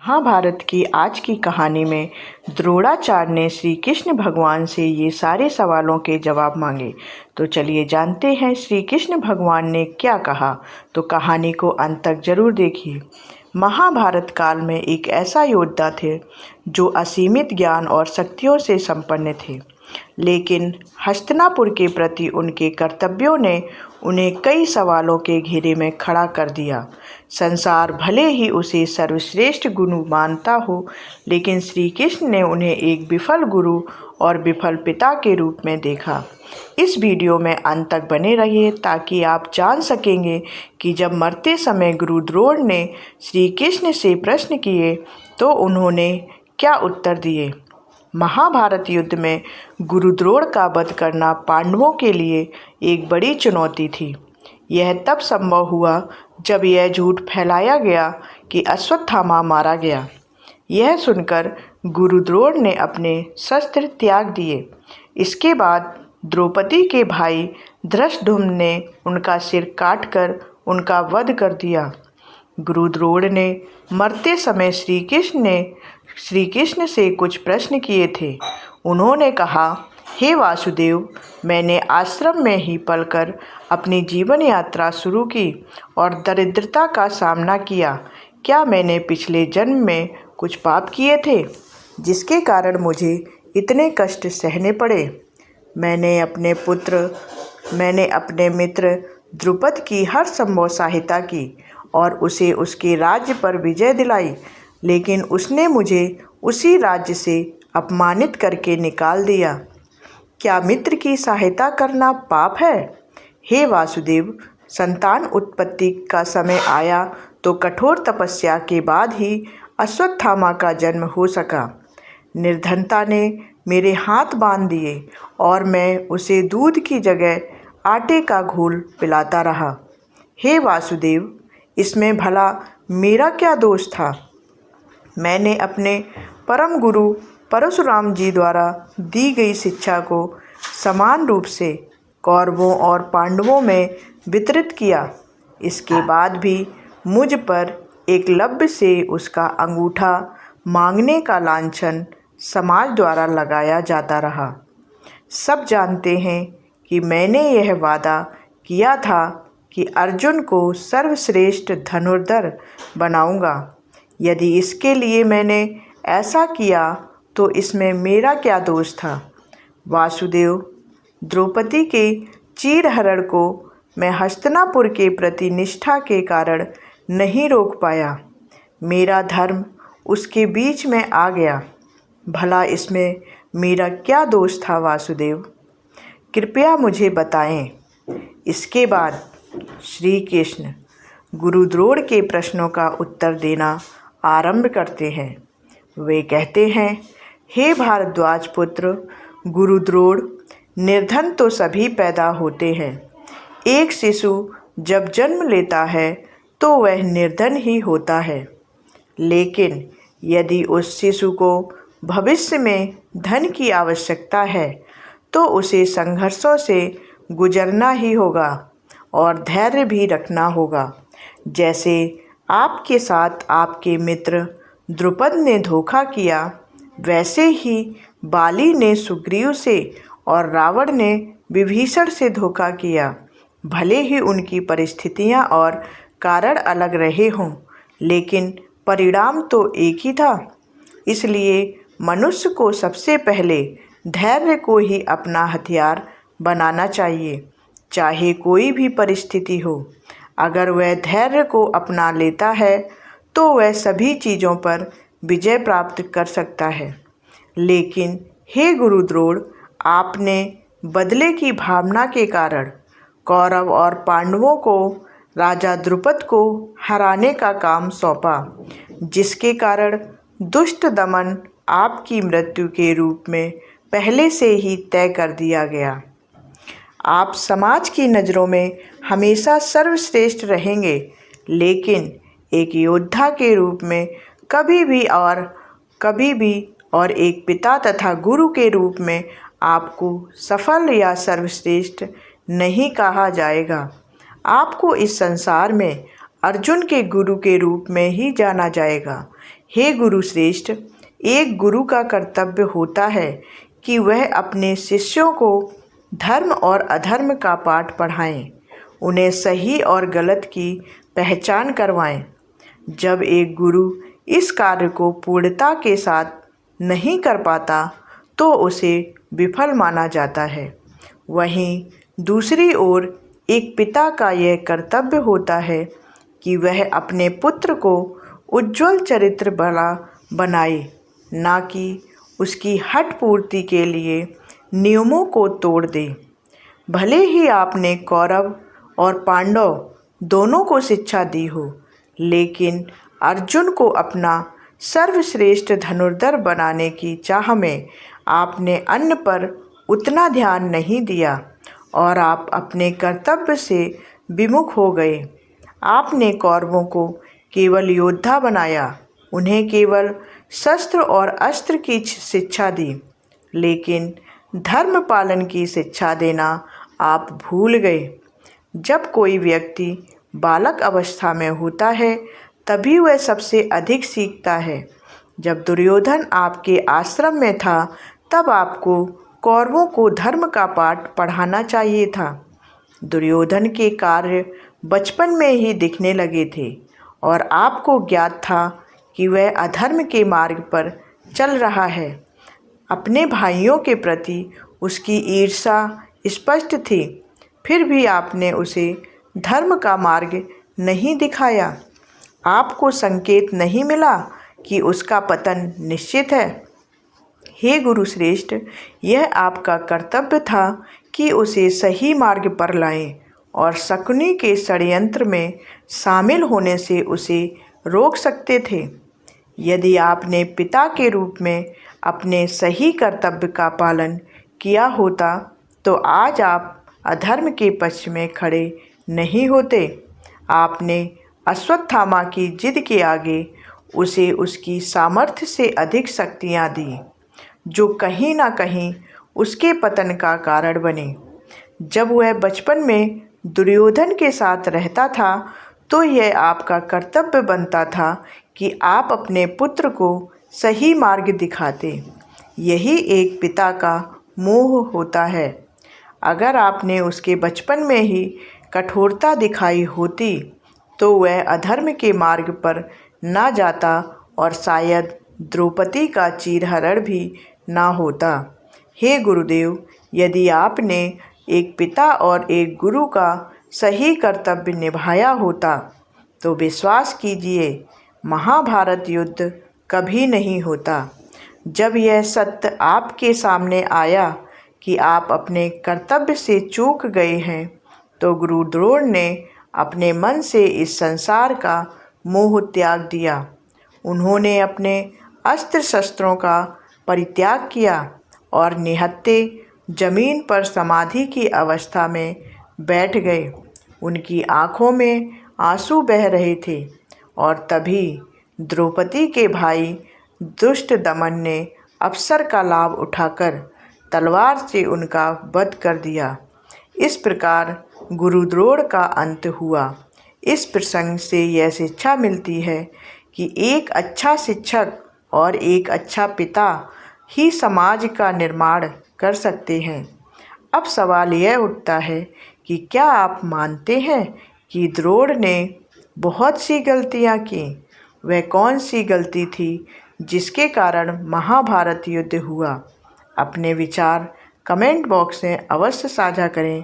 महाभारत की आज की कहानी में द्रोणाचार्य ने श्री कृष्ण भगवान से ये सारे सवालों के जवाब मांगे। तो चलिए जानते हैं श्री कृष्ण भगवान ने क्या कहा। तो कहानी को अंत तक जरूर देखिए। महाभारत काल में एक ऐसा योद्धा थे जो असीमित ज्ञान और शक्तियों से संपन्न थे, लेकिन हस्तिनापुर के प्रति उनके कर्तव्यों ने उन्हें कई सवालों के घेरे में खड़ा कर दिया। संसार भले ही उसे सर्वश्रेष्ठ गुरु मानता हो, लेकिन श्री कृष्ण ने उन्हें एक विफल गुरु और विफल पिता के रूप में देखा। इस वीडियो में अंत तक बने रहिए ताकि आप जान सकेंगे कि जब मरते समय गुरु द्रोण ने श्री कृष्ण से प्रश्न किए तो उन्होंने क्या उत्तर दिए। महाभारत युद्ध में गुरु द्रोण का वध करना पांडवों के लिए एक बड़ी चुनौती थी। यह तब संभव हुआ जब यह झूठ फैलाया गया कि अश्वत्थामा मारा गया। यह सुनकर गुरु द्रोण ने अपने शस्त्र त्याग दिए। इसके बाद द्रौपदी के भाई धृष्टद्युम्न ने उनका सिर काटकर उनका वध कर दिया। गुरु द्रोण ने मरते समय श्री कृष्ण से कुछ प्रश्न किए थे। उन्होंने कहा, हे वासुदेव, मैंने आश्रम में ही पलकर अपनी जीवन यात्रा शुरू की और दरिद्रता का सामना किया। क्या मैंने पिछले जन्म में कुछ पाप किए थे जिसके कारण मुझे इतने कष्ट सहने पड़े? मैंने अपने मित्र द्रुपद की हर संभव सहायता की और उसे उसके राज्य पर विजय दिलाई, लेकिन उसने मुझे उसी राज्य से अपमानित करके निकाल दिया। क्या मित्र की सहायता करना पाप है? हे वासुदेव, संतान उत्पत्ति का समय आया तो कठोर तपस्या के बाद ही अश्वत्थामा का जन्म हो सका। निर्धनता ने मेरे हाथ बांध दिए और मैं उसे दूध की जगह आटे का घोल पिलाता रहा। हे वासुदेव, इसमें भला मेरा क्या दोष था? मैंने अपने परम गुरु परशुराम जी द्वारा दी गई शिक्षा को समान रूप से कौरवों और पांडवों में वितरित किया। इसके बाद भी मुझ पर एकलव्य से उसका अंगूठा मांगने का लांछन समाज द्वारा लगाया जाता रहा। सब जानते हैं कि मैंने यह वादा किया था कि अर्जुन को सर्वश्रेष्ठ धनुर्धर बनाऊंगा। यदि इसके लिए मैंने ऐसा किया तो इसमें मेरा क्या दोष था? वासुदेव, द्रौपदी के चीरहरण को मैं हस्तिनापुर के प्रति निष्ठा के कारण नहीं रोक पाया। मेरा धर्म उसके बीच में आ गया। भला इसमें मेरा क्या दोष था वासुदेव? कृपया मुझे बताएं। इसके बाद श्री कृष्ण गुरु द्रोण के प्रश्नों का उत्तर देना आरंभ करते हैं। वे कहते हैं, हे भारद्वाज पुत्र गुरु द्रोण, निर्धन तो सभी पैदा होते हैं। एक शिशु जब जन्म लेता है तो वह निर्धन ही होता है, लेकिन यदि उस शिशु को भविष्य में धन की आवश्यकता है तो उसे संघर्षों से गुजरना ही होगा और धैर्य भी रखना होगा। जैसे आपके साथ आपके मित्र द्रुपद ने धोखा किया, वैसे ही बाली ने सुग्रीव से और रावण ने विभीषण से धोखा किया। भले ही उनकी परिस्थितियां और कारण अलग रहे हों, लेकिन परिणाम तो एक ही था। इसलिए मनुष्य को सबसे पहले धैर्य को ही अपना हथियार बनाना चाहिए, चाहे कोई भी परिस्थिति हो। अगर वह धैर्य को अपना लेता है तो वह सभी चीज़ों पर विजय प्राप्त कर सकता है। लेकिन हे गुरु द्रोण, आपने बदले की भावना के कारण कौरव और पांडवों को राजा द्रुपद को हराने का काम सौंपा, जिसके कारण दुष्ट दमन आपकी मृत्यु के रूप में पहले से ही तय कर दिया गया। आप समाज की नज़रों में हमेशा सर्वश्रेष्ठ रहेंगे, लेकिन एक योद्धा के रूप में कभी भी और एक पिता तथा गुरु के रूप में आपको सफल या सर्वश्रेष्ठ नहीं कहा जाएगा। आपको इस संसार में अर्जुन के गुरु के रूप में ही जाना जाएगा। हे गुरु श्रेष्ठ, एक गुरु का कर्तव्य होता है कि वह अपने शिष्यों को धर्म और अधर्म का पाठ पढ़ाएं, उन्हें सही और गलत की पहचान करवाएं। जब एक गुरु इस कार्य को पूर्णता के साथ नहीं कर पाता तो उसे विफल माना जाता है। वहीं दूसरी ओर एक पिता का यह कर्तव्य होता है कि वह अपने पुत्र को उज्ज्वल चरित्र वाला बनाए, ना कि उसकी हठ पूर्ति के लिए नियमों को तोड़ दे। भले ही आपने कौरव और पांडव दोनों को शिक्षा दी हो, लेकिन अर्जुन को अपना सर्वश्रेष्ठ धनुर्धर बनाने की चाह में आपने अन्य पर उतना ध्यान नहीं दिया और आप अपने कर्तव्य से विमुख हो गए। आपने कौरवों को केवल योद्धा बनाया, उन्हें केवल शस्त्र और अस्त्र की शिक्षा दी, लेकिन धर्म पालन की शिक्षा देना आप भूल गए। जब कोई व्यक्ति बालक अवस्था में होता है तभी वह सबसे अधिक सीखता है। जब दुर्योधन आपके आश्रम में था तब आपको कौरवों को धर्म का पाठ पढ़ाना चाहिए था। दुर्योधन के कार्य बचपन में ही दिखने लगे थे और आपको ज्ञात था कि वह अधर्म के मार्ग पर चल रहा है। अपने भाइयों के प्रति उसकी ईर्ष्या स्पष्ट थी, फिर भी आपने उसे धर्म का मार्ग नहीं दिखाया। आपको संकेत नहीं मिला कि उसका पतन निश्चित है। हे गुरु श्रेष्ठ, यह आपका कर्तव्य था कि उसे सही मार्ग पर लाएं और शकुनी के षड्यंत्र में शामिल होने से उसे रोक सकते थे। यदि आपने पिता के रूप में अपने सही कर्तव्य का पालन किया होता तो आज आप अधर्म के पक्ष में खड़े नहीं होते। आपने अश्वत्थामा की जिद के आगे उसे उसकी सामर्थ्य से अधिक शक्तियाँ दी, जो कहीं ना कहीं उसके पतन का कारण बने। जब वह बचपन में दुर्योधन के साथ रहता था तो यह आपका कर्तव्य बनता था कि आप अपने पुत्र को सही मार्ग दिखाते। यही एक पिता का मोह होता है। अगर आपने उसके बचपन में ही कठोरता दिखाई होती तो वह अधर्म के मार्ग पर ना जाता और शायद द्रौपदी का चीरहरण भी ना होता। हे गुरुदेव, यदि आपने एक पिता और एक गुरु का सही कर्तव्य निभाया होता तो विश्वास कीजिए महाभारत युद्ध कभी नहीं होता। जब यह सत्य आपके सामने आया कि आप अपने कर्तव्य से चूक गए हैं तो गुरु द्रोण ने अपने मन से इस संसार का मोह त्याग दिया। उन्होंने अपने अस्त्र शस्त्रों का परित्याग किया और निहत्थे जमीन पर समाधि की अवस्था में बैठ गए। उनकी आँखों में आंसू बह रहे थे और तभी द्रौपदी के भाई दुष्ट दमन ने अवसर का लाभ उठाकर तलवार से उनका वध कर दिया। इस प्रकार गुरु द्रोण का अंत हुआ। इस प्रसंग से यह शिक्षा मिलती है कि एक अच्छा शिक्षक और एक अच्छा पिता ही समाज का निर्माण कर सकते हैं। अब सवाल यह उठता है कि क्या आप मानते हैं कि द्रोण ने बहुत सी गलतियां की? वह कौन सी गलती थी जिसके कारण महाभारत युद्ध हुआ? अपने विचार कमेंट बॉक्स में अवश्य साझा करें।